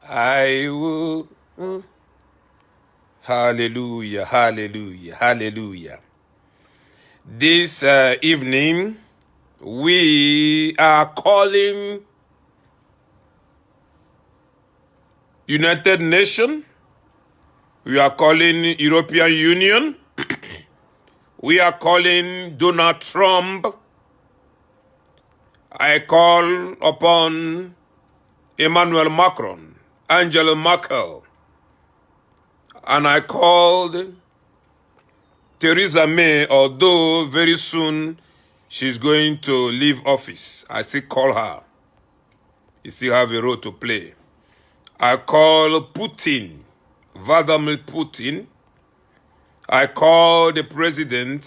I will. Hallelujah, hallelujah, hallelujah. This evening, we are calling United Nations, we are calling European Union, we are calling Donald Trump. I call upon Emmanuel Macron, Angela Merkel, and I called Theresa May, although very soon she's going to leave office. I still call her. You still have a role to play. I call Putin, Vladimir Putin. I call the president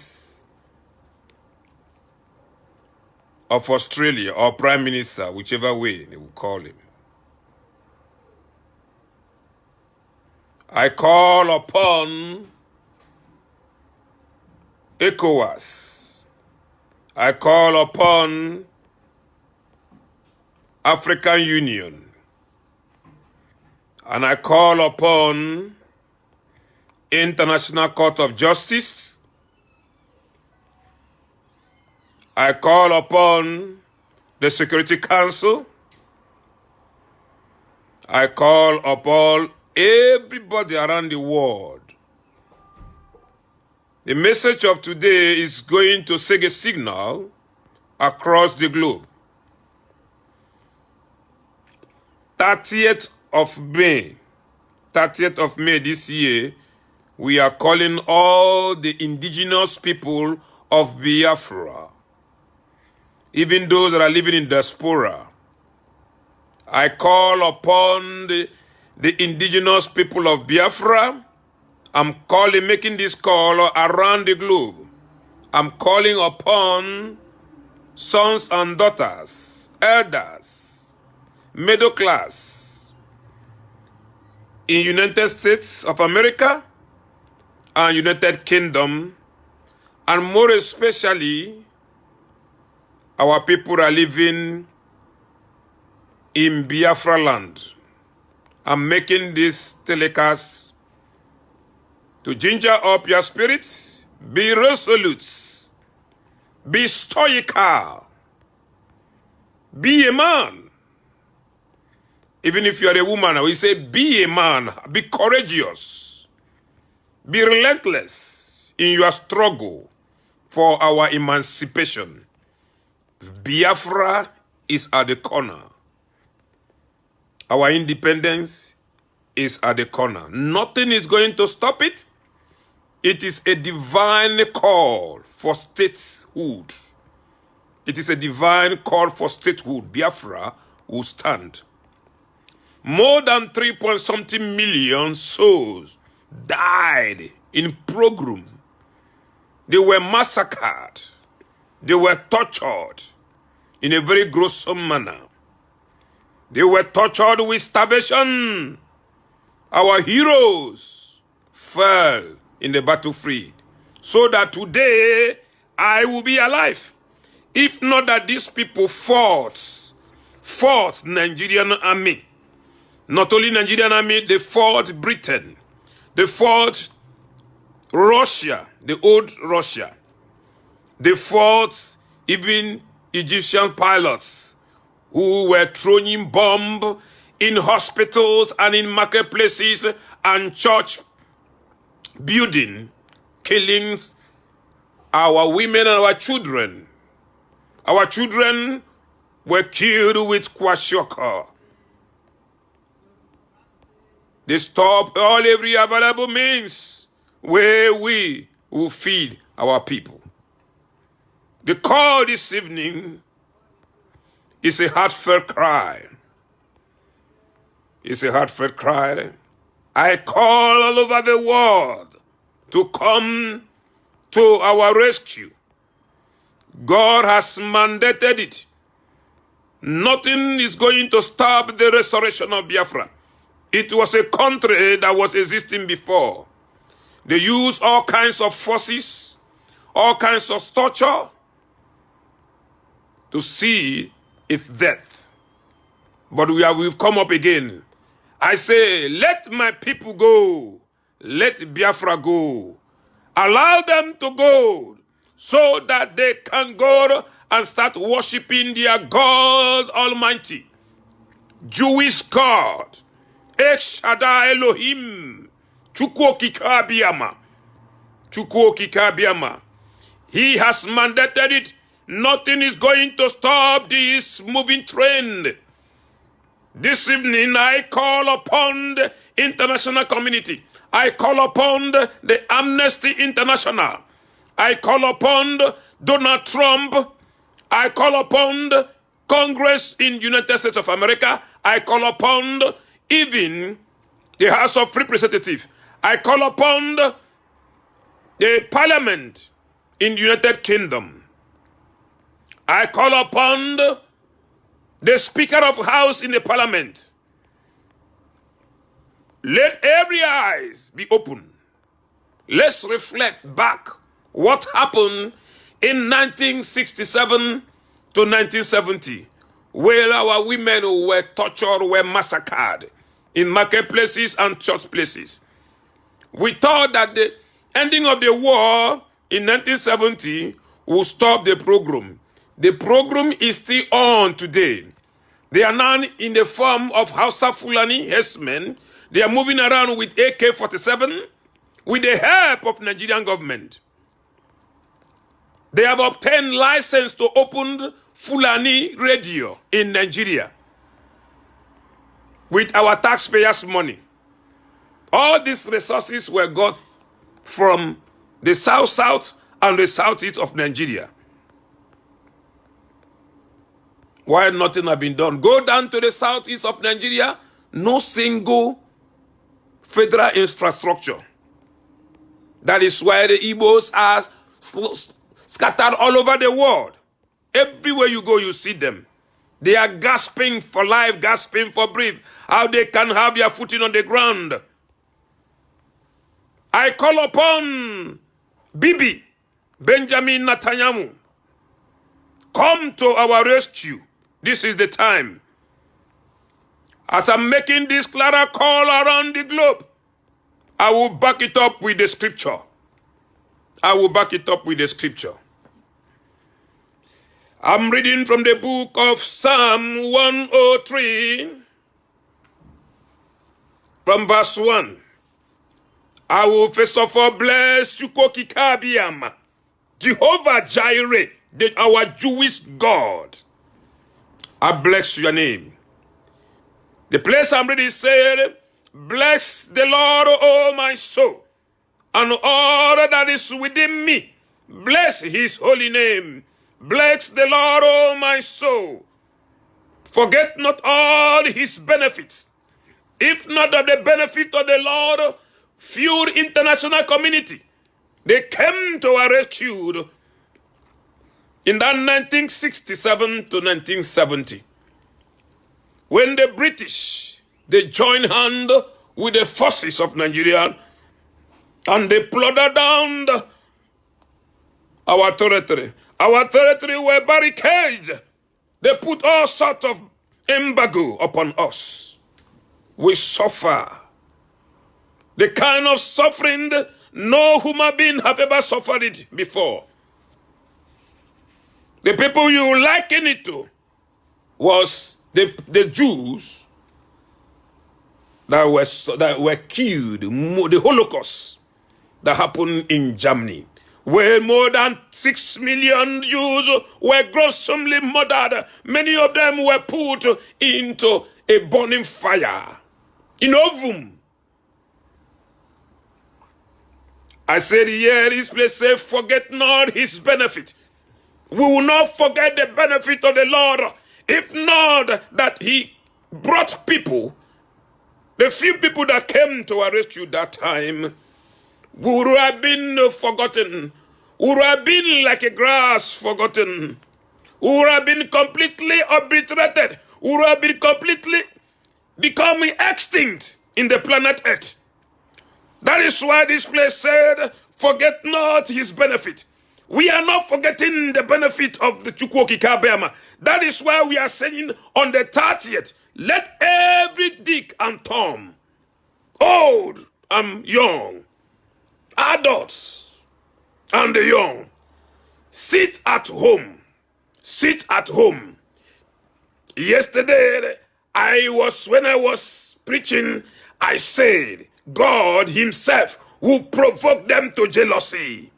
of Australia, or prime minister, whichever way they will call him. I call upon ECOWAS. I call upon African Union. And I call upon International Court of Justice. I call upon the Security Council. I call upon everybody around the world. The message of today is going to send a signal across the globe. 30th of May this year, we are calling all the indigenous people of Biafra, even those that are living in diaspora. I call upon the indigenous people of Biafra. I'm making this call around the globe. I'm calling upon sons and daughters, elders, middle class, in United States of America and United Kingdom, and more especially, our people are living in Biafra land. I'm making this telecast to ginger up your spirits, be resolute, be stoical, be a man. Even if you are a woman, we say be a man, be courageous, be relentless in your struggle for our emancipation. Biafra is at the corner. Our independence is at the corner. Nothing is going to stop it. It is a divine call for statehood. It is a divine call for statehood. Biafra will stand. More than 3-point-something million souls died in pogrom. They were massacred. They were tortured in a very gruesome manner. They were tortured with starvation. Our heroes fell in the battlefield, so that today I will be alive. If not that these people fought Nigerian army. Not only Nigerian army, they fought Britain. They fought Russia, the old Russia. They fought even Egyptian pilots who were throwing bombs in hospitals and in marketplaces and church building, killing our women and our children. Our children were killed with kwashiorkor. They stopped every available means where we will feed our people. The call this evening is a heartfelt cry. It's a heartfelt cry. I call all over the world to come to our rescue. God has mandated it. Nothing is going to stop the restoration of Biafra. It was a country that was existing before. They used all kinds of forces, all kinds of torture to see its death. But we've come up again. I say, let my people go. Let Biafra go. Allow them to go so that they can go and start worshiping their God Almighty. Jewish God. Ek Shaddai Elohim. Chukwokika Abiyama. Chukwokika Abiyama. He has mandated it. Nothing is going to stop this moving trend. This evening, I call upon the international community. I call upon the Amnesty International. I call upon Donald Trump. I call upon the Congress in the United States of America. I call upon even the House of Representatives. I call upon the Parliament in the United Kingdom. I call upon the Speaker of House in the Parliament. Let every eyes be open. Let's reflect back what happened in 1967 to 1970, where our women were tortured, were massacred in marketplaces and church places. We thought that the ending of the war in 1970 would stop the program. The program is still on today. They are now in the form of Hausa Fulani herdsmen. They are moving around with AK-47 with the help of Nigerian government. They have obtained license to open Fulani radio in Nigeria with our taxpayers' money. All these resources were got from the south and the southeast of Nigeria. Why nothing has been done? Go down to the southeast of Nigeria, no single federal infrastructure. That is why the Igbos are scattered all over the world. Everywhere you go, you see them. They are gasping for life, gasping for breath, how they can have their footing on the ground. I call upon Bibi, Benjamin Netanyahu, come to our rescue. This is the time. As I'm making this clear call around the globe, I will back it up with the scripture. I will back it up with the scripture. I'm reading from the book of Psalm 103, from verse 1. I will first of all bless Chukwokika Abiyama, Jehovah Jireh, our Jewish God. I bless your name. The place I'm reading said, bless the Lord, O my soul, and all that is within me. Bless his holy name. Bless the Lord, O my soul. Forget not all his benefits. If not of the benefit of the Lord, few international community, they came to our rescue in that 1967 to 1970. When the British, they joined hand with the forces of Nigeria and they plundered down our territory. Our territory were barricaded. They put all sorts of embargo upon us. We suffer. The kind of suffering no human being have ever suffered it before. The people you liken it to was the Jews that were killed, the Holocaust that happened in Germany, where more than 6 million Jews were gruesomely murdered. Many of them were put into a burning fire in oven. I said, yeah, this place says, forget not his benefit. We will not forget the benefit of the Lord. If not that he brought people, the few people that came to our rescue that time, we would have been forgotten. We would have been like a grass forgotten. We would have been completely obliterated. We would have been completely becoming extinct in the planet Earth. That is why this place said, forget not his benefit. We are not forgetting the benefit of the Chukwokika Abiyama. That is why we are saying on the 30th, let every dick and Tom, old and young, adults and the young, sit at home. Sit at home. Yesterday, when I was preaching, I said, God himself will provoke them to jealousy.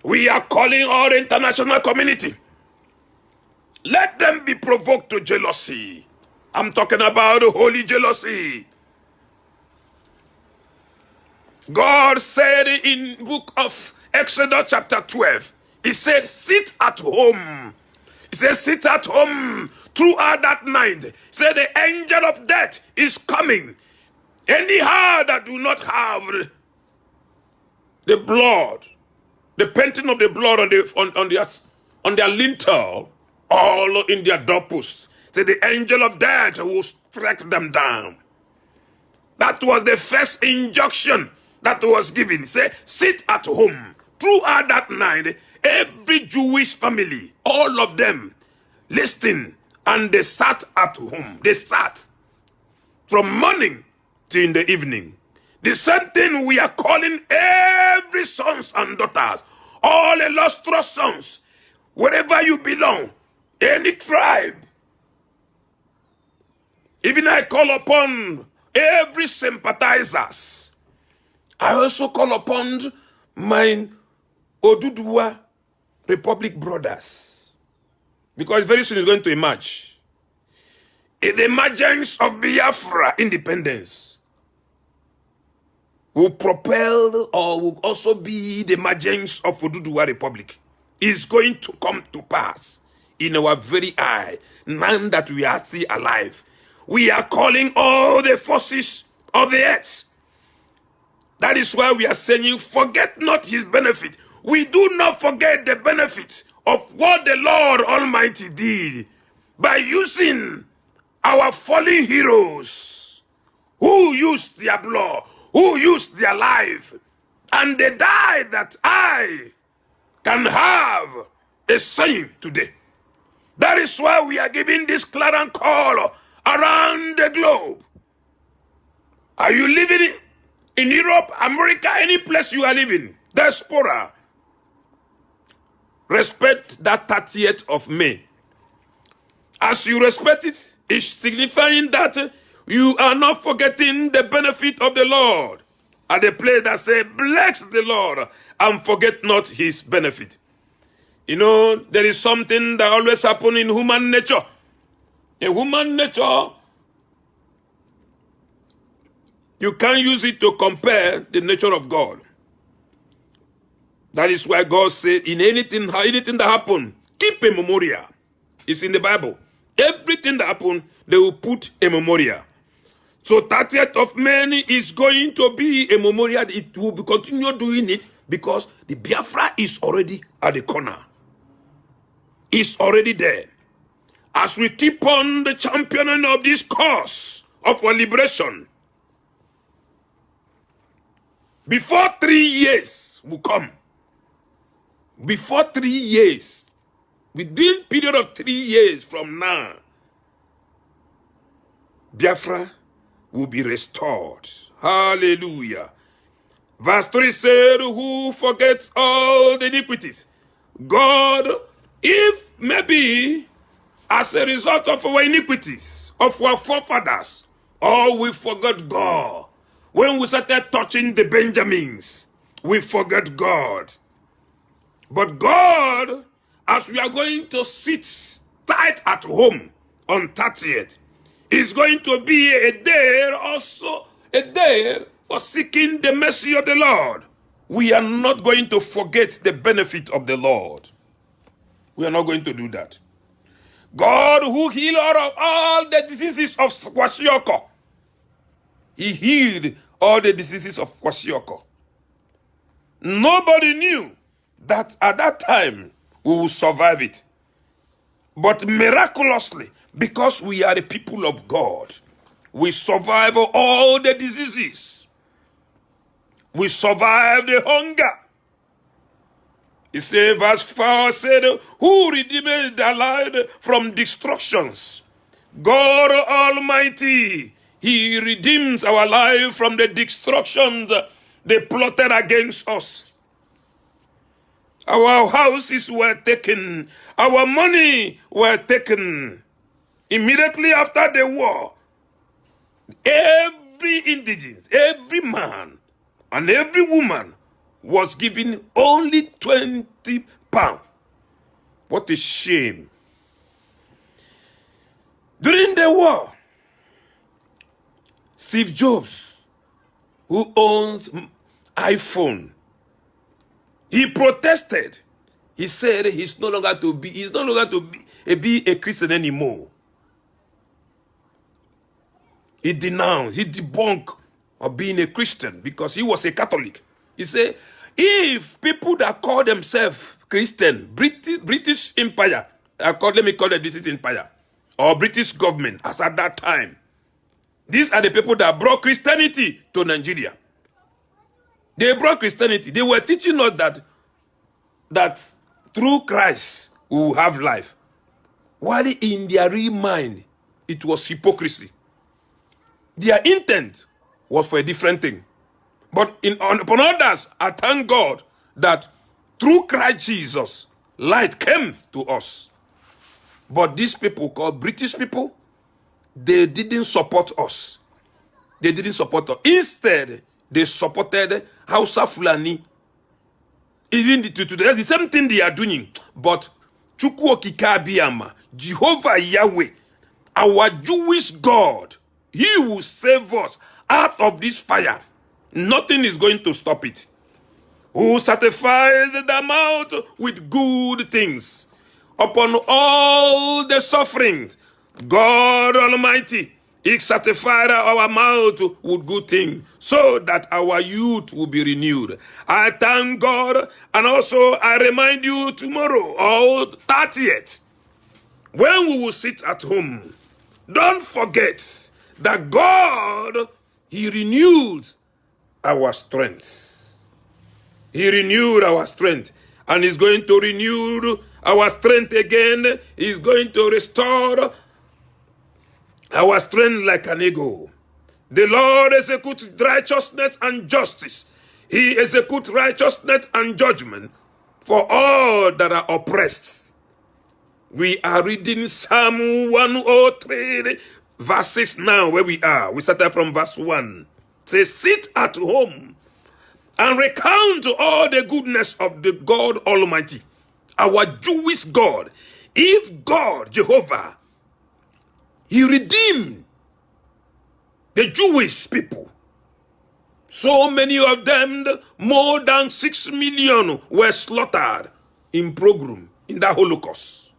We are calling our international community. Let them be provoked to jealousy. I'm talking about holy jealousy. God said in book of Exodus chapter 12, he said, sit at home. He said, sit at home throughout that night. He said, the angel of death is coming. Any heart that do not have the blood, the painting of the blood on their lintel, all in their doorposts, say the angel of death will strike them down. That was the first injunction that was given. Say, sit at home. Throughout that night, every Jewish family, all of them, listened, and they sat at home. They sat from morning till in the evening. The same thing we are calling every sons and daughters, all illustrious sons, wherever you belong, any tribe. Even I call upon every sympathizers. I also call upon my Oduduwa Republic brothers, because very soon it's going to emerge. In the emergence of Biafra independence will propel or will also be the emergence of Oduduwa Republic. Is going to come to pass in our very eye, now that we are still alive. We are calling all the forces of the earth. That is why we are saying, forget not his benefit. We do not forget the benefit of what the Lord Almighty did by using our fallen heroes who used their blood, who used their life, and they died that I can have a saying today. That is why we are giving this clarion call around the globe. Are you living in Europe, America, any place you are living? Diaspora. Respect that 30th of May. As you respect it, it's signifying that you are not forgetting the benefit of the Lord. At the place that say, bless the Lord and forget not his benefit. You know, there is something that always happens in human nature. In human nature, you can't use it to compare the nature of God. That is why God said, in anything that happens, keep a memorial. It's in the Bible. Everything that happens, they will put a memorial. So 30th of May is going to be a memorial. It will be continue doing it because the Biafra is already at the corner. It's already there. As we keep on the championing of this cause of our liberation, before 3 years will come. Before 3 years, within period of 3 years from now, Biafra will be restored. Hallelujah. Verse 3 said, who forgets all the iniquities? God, if maybe as a result of our iniquities, of our forefathers, or we forgot God. When we started touching the Benjamins, we forgot God. But God, as we are going to sit tight at home on 30th, is going to be a day also, a day for seeking the mercy of the Lord. We are not going to forget the benefit of the Lord. We are not going to do that. God who healed out of all the diseases of Kwashiorkor. He healed all the diseases of Kwashiorkor. Nobody knew that at that time we will survive it. But miraculously, because we are the people of God, we survive all the diseases. We survive the hunger. He said, verse 4 said, who redeemed their life from destructions? God Almighty, He redeems our life from the destruction they plotted against us. Our houses were taken. Our money were taken. Immediately after the war, every indigent, every man, and every woman was given only 20 pounds. What a shame. During the war, Steve Jobs, who owns iPhone, he protested. He said he's no longer to be a Christian anymore. He denounced, he debunked of being a Christian because he was a Catholic. He said, if people that call themselves Christian, British Empire, let me call it British Empire, or British government, as at that time, these are the people that brought Christianity to Nigeria. They brought Christianity. They were teaching us that through Christ we will have life. While in their real mind, it was hypocrisy. Their intent was for a different thing. But upon others, I thank God that through Christ Jesus, light came to us. But these people called British people, they didn't support us. They didn't support us. Instead, they supported Hausa Fulani. Even today, the same thing they are doing. But Chukwu Okike Abiyama, Jehovah Yahweh, our Jewish God, He will save us out of this fire. Nothing is going to stop it. Who satisfies the mouth with good things upon all the sufferings. God Almighty, He satisfied our mouth with good things so that our youth will be renewed. I thank God, and also I remind you tomorrow, or 30th, when we will sit at home, don't forget that God, He renewed our strength. He renewed our strength, and He's going to renew our strength again. He's going to restore our strength like an eagle. The Lord executes righteousness and justice. He executes righteousness and judgment for all that are oppressed. We are reading Psalm 103 verses now where we are. We started from verse 1. It says, sit at home and recount all the goodness of the God Almighty, our Jewish God. If God, Jehovah, He redeemed the Jewish people, so many of them, more than 6 million, were slaughtered in pogrom, in the Holocaust.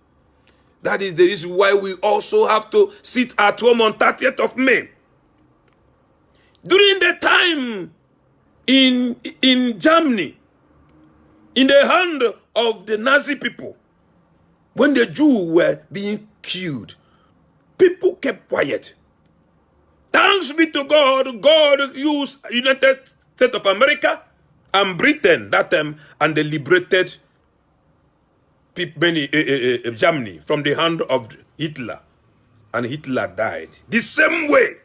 That is the reason why we also have to sit at home on 30th of May. During the time in Germany, in the hand of the Nazi people, when the Jews were being killed, people kept quiet. Thanks be to God, God used United States of America and Britain that time, and they liberated Germany from the hand of Hitler, and Hitler died. The same way,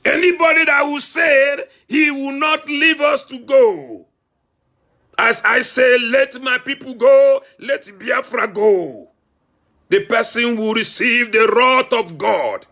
anybody that will say he will not leave us to go, as I say, let my people go, let Biafra go, the person will receive the wrath of God.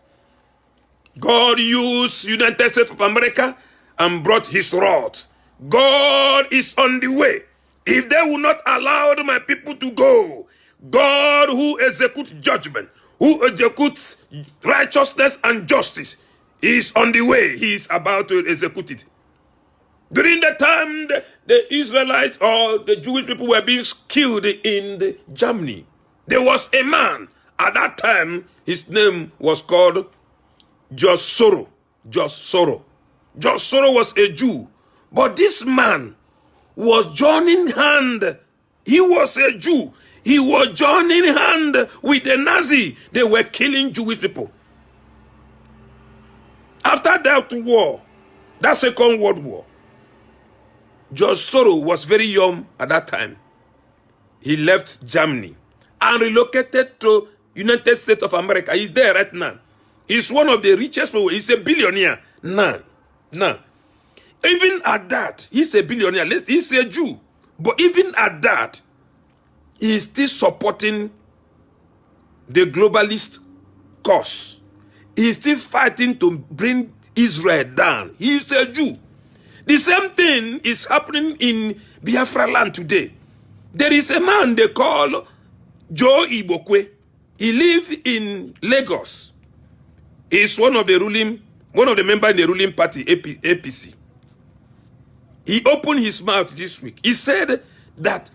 God used United States of America and brought His wrath. God is on the way. If they will not allow my people to go, God who executes judgment, who executes righteousness and justice, is on the way. He is about to execute it. During the time the Israelites or the Jewish people were being killed in Germany, there was a man at that time, his name was called George Soros. George Soros. George Soros was a Jew, but this man was joining hand. He was a Jew. He was joining hand with the Nazi. They were killing Jewish people. After that war, that Second World War, George Soros was very young at that time. He left Germany and relocated to United States of America. He's there right now. He's one of the richest people. He's a billionaire Now, even at that, he's a billionaire. He's a Jew. But even at that, he's still supporting the globalist cause. He's still fighting to bring Israel down. He's a Jew. The same thing is happening in Biafra land today. There is a man they call Joe Ibokwe. He lives in Lagos. He's one of the members in the ruling party, APC. He opened his mouth this week. He said that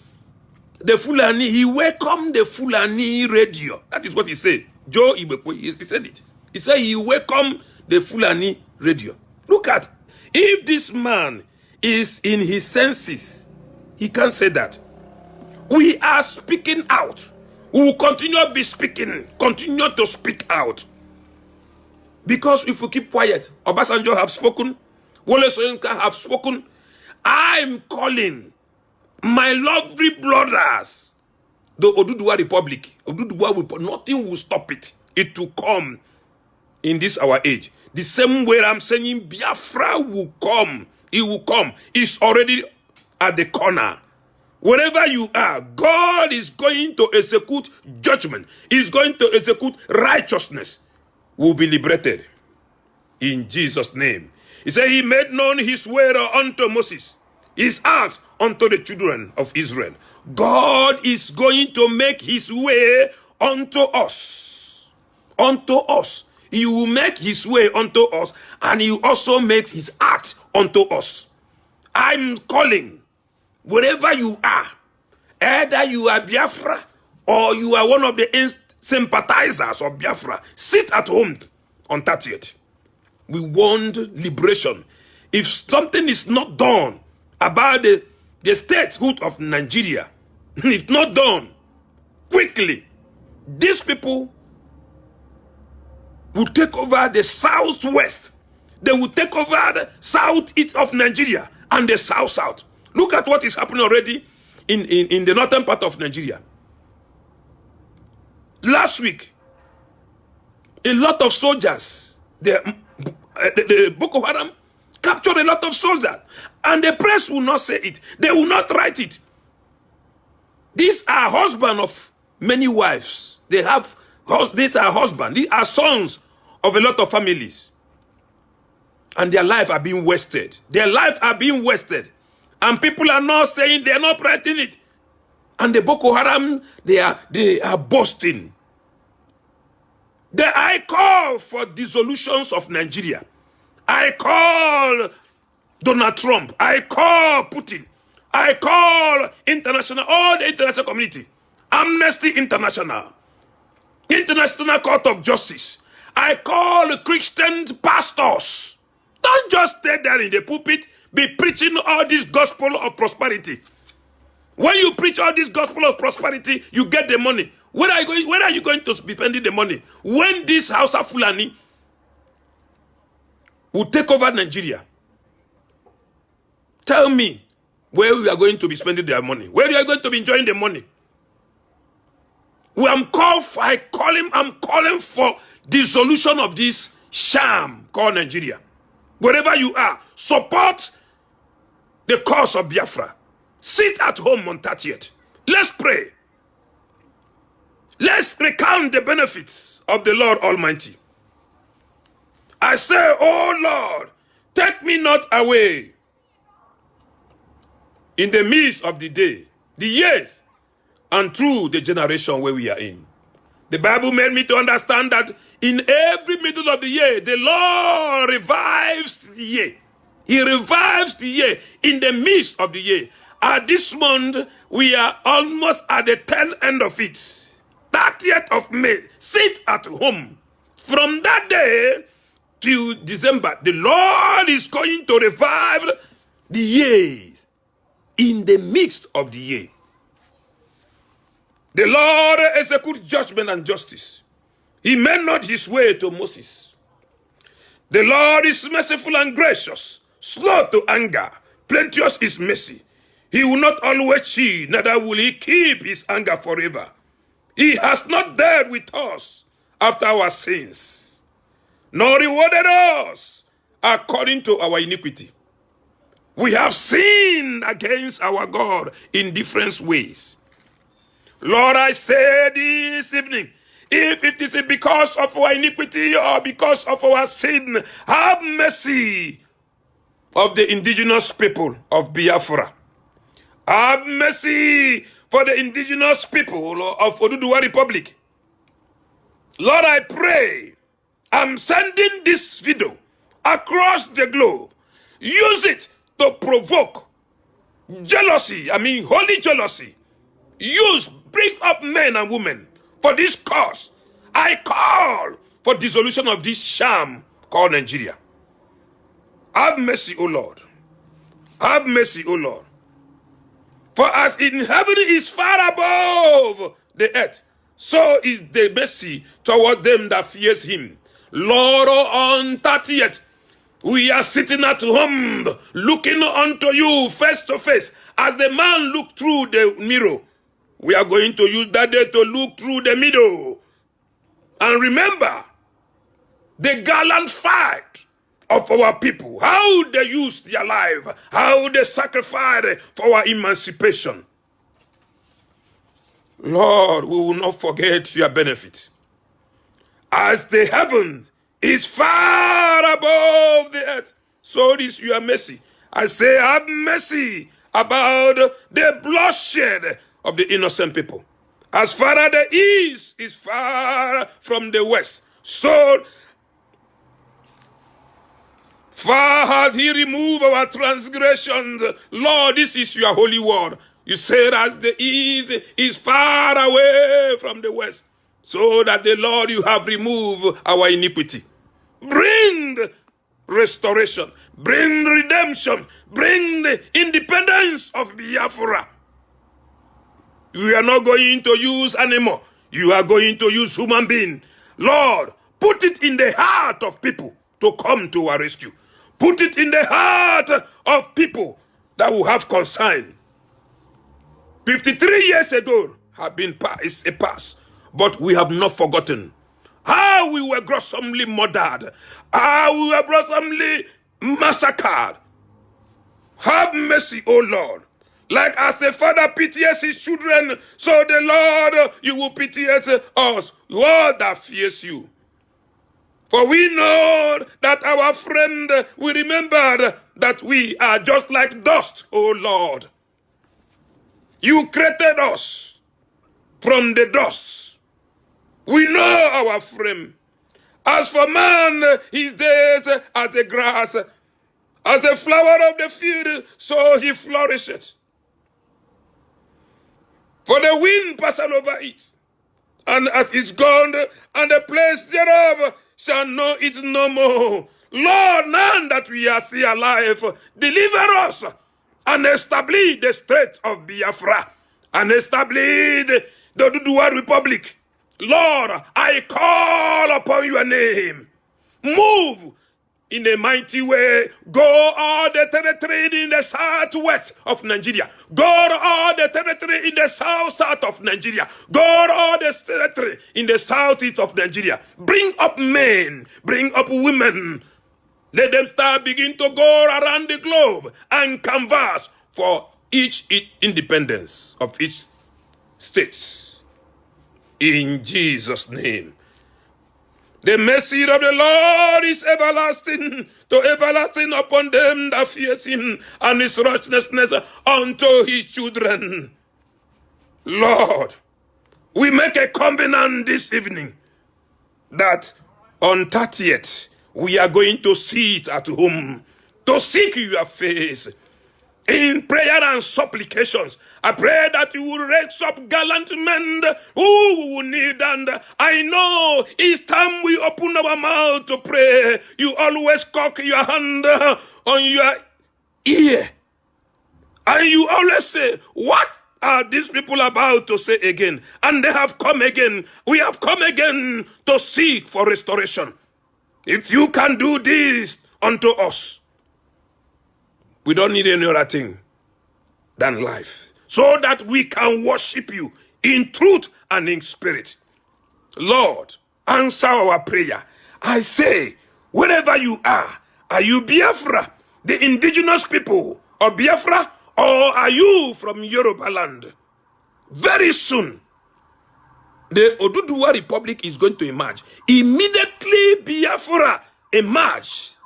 the Fulani, he welcomed the Fulani radio. That is what he said. Joe Ibokwe, he said it. He said he welcomed the Fulani radio. Look at, if this man is in his senses, he can't say that. We are speaking out. We will continue to be speaking, continue to speak out. Because if we keep quiet, Obasanjo have spoken, Wole Soyinka have spoken. I'm calling my lovely brothers, the Oduduwa Republic. Nothing will stop it. It will come in this our age. The same way I'm saying Biafra will come. It will come. It's already at the corner. Wherever you are, God is going to execute judgment. He's going to execute righteousness. Will be liberated. In Jesus' name. He said he made known his way unto Moses, his acts unto the children of Israel. God is going to make his way unto us. Unto us. He will make his way unto us, and he will also make his act unto us. I'm calling, wherever you are, either you are Biafra or you are one of the sympathizers of Biafra, sit at home on 30th. We want liberation. If something is not done about the statehood of Nigeria, if not done quickly, these people will take over the southwest. They will take over the southeast of Nigeria and the south. Look at what is happening already in the northern part of Nigeria. Last week, a lot of soldiers, the Boko Haram captured a lot of soldiers, and the press will not say it. They will not write it. These are husbands of many wives. These are husbands. These are sons of a lot of families. And their lives are being wasted. Their lives are being wasted. And people are not saying, they are not writing it. And the Boko Haram, they are boasting. I call for dissolutions of Nigeria. I call Donald Trump. I call Putin. I call all the international community. Amnesty International. International Court of Justice. I call Christian pastors. Don't just stay there in the pulpit, be preaching all this gospel of prosperity. When you preach all this gospel of prosperity, you get the money. Where are you going to be spending the money? When this Hausa Fulani will take over Nigeria, tell me where we are going to be spending their money. Where you are going to be enjoying the money. I'm calling for the solution of this sham called Nigeria. Wherever you are, support the cause of Biafra. Sit at home on 30th. Let's pray. Let's recount the benefits of the Lord Almighty. I say, oh Lord, take me not away in the midst of the day, the years, and through the generation where we are in. The Bible made me to understand that in every middle of the year, the Lord revives the year. He revives the year in the midst of the year. At this month, we are almost at the tail end of it. 30th of May. Sit at home. From that day to December, the Lord is going to revive the years in the midst of the year. The Lord executes judgment and justice. He made not his way to Moses. The Lord is merciful and gracious, slow to anger, plenteous is mercy. He will not always cheat, neither will he keep his anger forever. He has not dealt with us after our sins, nor rewarded us according to our iniquity. We have sinned against our God in different ways. Lord, I say this evening, if it is because of our iniquity or because of our sin, have mercy of the indigenous people of Biafra. Have mercy for the indigenous people of Oduduwa Republic. Lord, I pray, I'm sending this video across the globe. Use it to provoke jealousy, holy jealousy. Bring up men and women for this cause. I call for dissolution of this sham called Nigeria. Have mercy, O Lord. Have mercy, O Lord. For as in heaven is far above the earth, so is the mercy toward them that fears him. Lord, on 30th, we are sitting at home, looking unto you face to face. As the man looked through the mirror, we are going to use that day to look through the middle and remember the gallant fight of our people, how they used their life, how they sacrificed for our emancipation. Lord, we will not forget your benefit. As the heavens is far above the earth, so is your mercy. I say, have mercy about the bloodshed of the innocent people. As far as the east is far from the west, so far hath he removed our transgressions. Lord, this is your holy word. You said as the east is far away from the west, so that the Lord, you have removed our iniquity. Bring restoration, bring redemption, bring the independence of Biafra. We are not going to use animal. You are going to use human being. Lord, put it in the heart of people to come to our rescue. Put it in the heart of people that will have concern. 53 years ago is a past, but we have not forgotten how we were gruesomely murdered, how we were gruesomely massacred. Have mercy, O Lord. Like as a father pities his children, so the Lord, you will pity us, all that fears you. For we know that our friend, we remembered that we are just like dust, O Lord. You created us from the dust. We know our frame. As for man, his days as a grass, as a flower of the field, so he flourisheth. For the wind passeth over it, and as it's gone, and the place thereof shall know it no more. Lord, now that we are still alive, deliver us and establish the state of Biafra and establish the Oduduwa Republic. Lord, I call upon your name. Move in a mighty way. Go all the territory in the southwest of Nigeria. Go all the territory in the south of Nigeria. Go all the territory in the southeast of Nigeria. Bring up men, bring up women. Let them start begin to go around the globe and canvass for each independence of each state. In Jesus' name. The mercy of the Lord is everlasting to everlasting upon them that fear him, and his righteousness unto his children. Lord, we make a covenant this evening that on 30th we are going to sit at home to seek your face in prayer and supplications. I pray that you will raise up gallant men who will need, and I know each time we open our mouth to pray, you always cock your hand on your ear. And you always say, what are these people about to say again? And they have come again. We have come again to seek for restoration. If you can do this unto us, we don't need any other thing than life, so that we can worship you in truth and in spirit. Lord, answer our prayer. I say, wherever you are, Are you Biafra, the indigenous people of Biafra, or are you from Yoruba land? Very soon, the Oduduwa Republic is going to emerge. Immediately, Biafra emerges.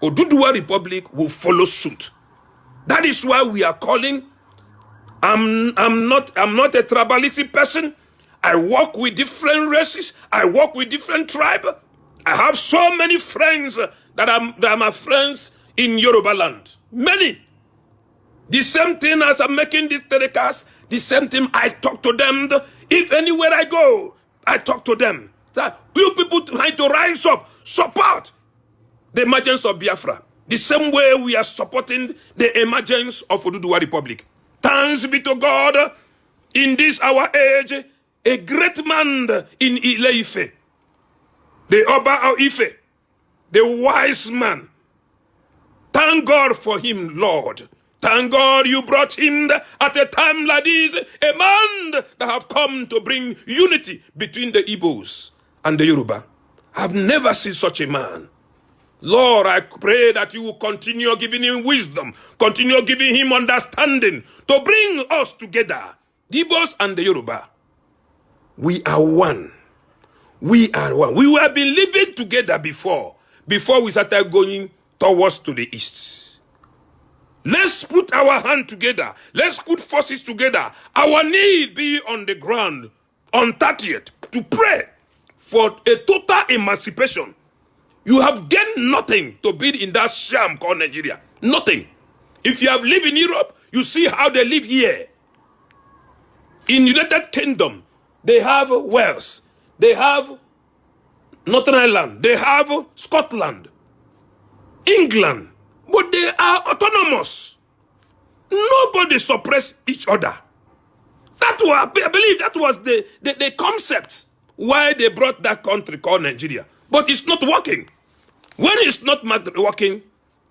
Oduduwa Republic will follow suit. That is why we are calling. I'm not a tribalistic person. I work with different races. I work with different tribes. I have so many friends that are my friends in Yoruba land. Many. The same thing as I'm making this telecast, the same thing I talk to them. If anywhere I go, I talk to them. So you people trying to rise up, support the emergence of Biafra. The same way we are supporting the emergence of Oduduwa Republic. Thanks be to God, in this our age, a great man in Ile-Ife, the Oba of Ife, the wise man. Thank God for him, Lord. Thank God you brought him at a time like this, a man that have come to bring unity between the Igbos and the Yoruba. I've never seen such a man. Lord, I pray that you will continue giving him wisdom, continue giving him understanding to bring us together, the Igbos and the Yoruba. We are one. We are one. We have been living together before we started going towards to the east. Let's put our hand together. Let's put forces together. Our need be on the ground on 30th to pray for a total emancipation. You have gained nothing to be in that sham called Nigeria. Nothing. If you have lived in Europe, you see how they live here. In United Kingdom, they have Wales. They have Northern Ireland. They have Scotland. England. But they are autonomous. Nobody suppress each other. That was, I believe that was the concept why they brought that country called Nigeria. But it's not working. When it's not working,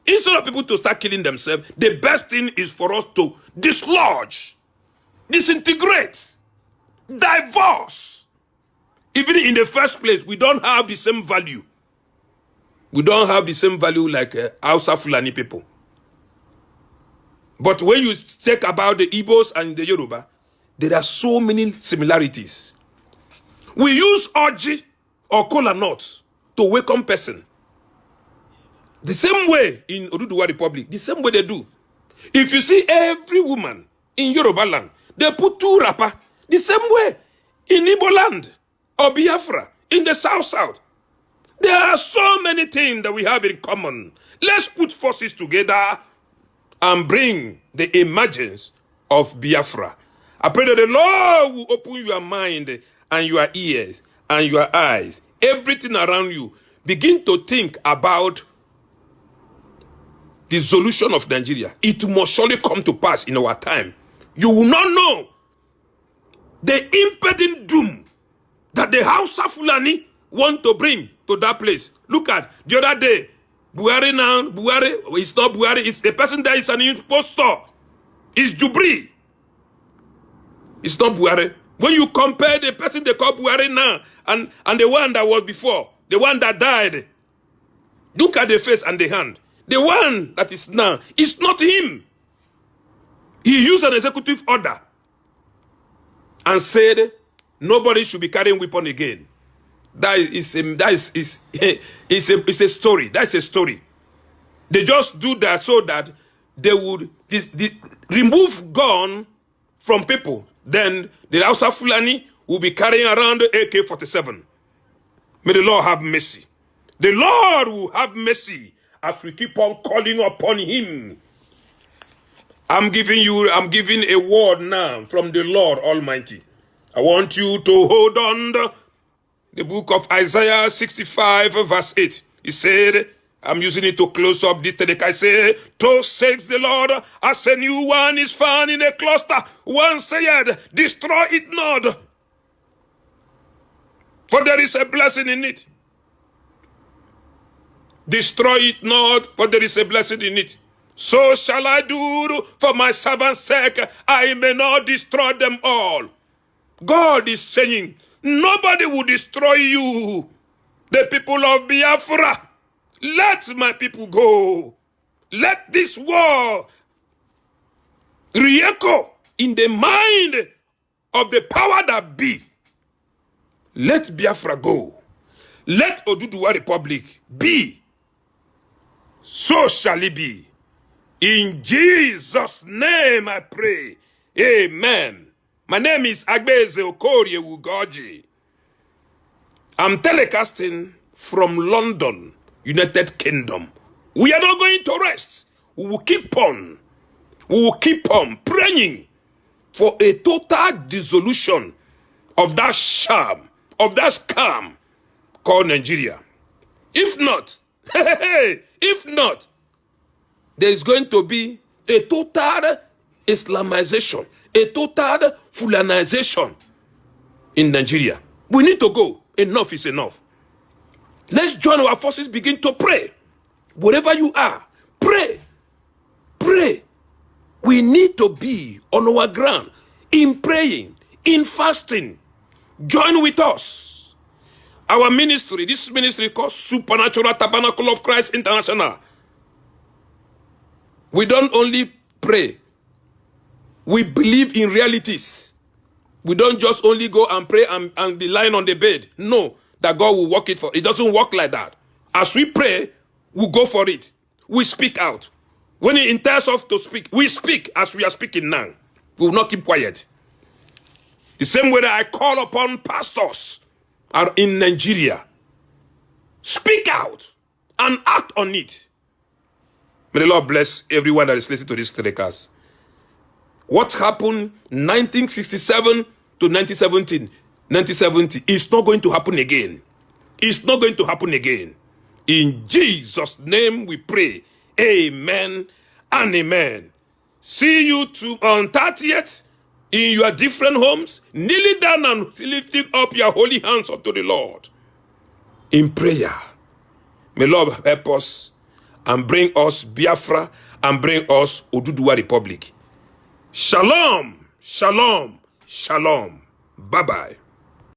instead of people to start killing themselves, the best thing is for us to dislodge, disintegrate, divorce. Even in the first place, we don't have the same value. We don't have the same value like Hausa Fulani people. But when you check about the Igbos and the Yoruba, there are so many similarities. We use orji or kola nut to welcome person. The same way in Oduduwa Republic, the same way they do. If you see every woman in Yoruba land, they put 2 wrapper. The same way in Igbo land or Biafra in the south. There are so many things that we have in common. Let's put forces together and bring the emergence of Biafra. I pray that the Lord will open your mind and your ears and your eyes, everything around you. Begin to think about the solution of Nigeria. It must surely come to pass in our time. You will not know the impending doom that the Hausa Fulani want to bring to that place. Look at the other day, Buhari now, it's not Buhari, it's the person that is an impostor. It's Jubri. It's not Buhari. When you compare the person they call Buhari now and the one that was before, the one that died, look at the face and the hand. The one that is now, it's not him. He used an executive order and said nobody should be carrying weapon again. That is a story. That's a story. They just do that so that they would remove gun from people. Then the Hausa Fulani will be carrying around the AK-47. May the Lord have mercy. The Lord will have mercy as we keep on calling upon him. I'm giving a word now from the Lord Almighty. I want you to hold on the book of Isaiah 65 verse 8. He said, I'm using it to close up this telecast. I say, "So says the Lord, as a new one is found in a cluster, one said, destroy it not. For there is a blessing in it. Destroy it not, for there is a blessing in it. So shall I do for my servant's sake, I may not destroy them all." God is saying, nobody will destroy you. The people of Biafra, let my people go. Let this war re-echo in the mind of the power that be. Let Biafra go. Let Oduduwa Republic be. So shall it be. In Jesus' name I pray. Amen. My name is Agbeze Okorie Ugoji. I'm telecasting from London, United Kingdom. We are not going to rest. We will keep on. We will keep on praying for a total dissolution of that sham, of that scam called Nigeria. If not, if not, there is going to be a total Islamization, a total Fulanization in Nigeria. We need to go. Enough is enough. Let's join our forces, begin to pray. Wherever you are, pray. Pray. We need to be on our ground in praying, in fasting. Join with us. Our ministry, this ministry called Supernatural Tabernacle of Christ International. We don't only pray. We believe in realities. We don't just only go and pray and be lying on the bed. No, that God will work it for. It doesn't work like that. As we pray, we go for it. We speak out. When He tells us to speak, we speak as we are speaking now. We will not keep quiet. The same way that I call upon pastors are in Nigeria. Speak out and act on it. May the Lord bless everyone that is listening to this telecast. What happened 1967 to 1970 is not going to happen again. It's not going to happen again. In Jesus' name we pray. Amen and amen. See you on 30th in your different homes, kneeling down and lifting up your holy hands unto the Lord in prayer. May Lord help us and bring us Biafra and bring us Oduduwa Republic. Shalom, shalom, shalom. Bye-bye.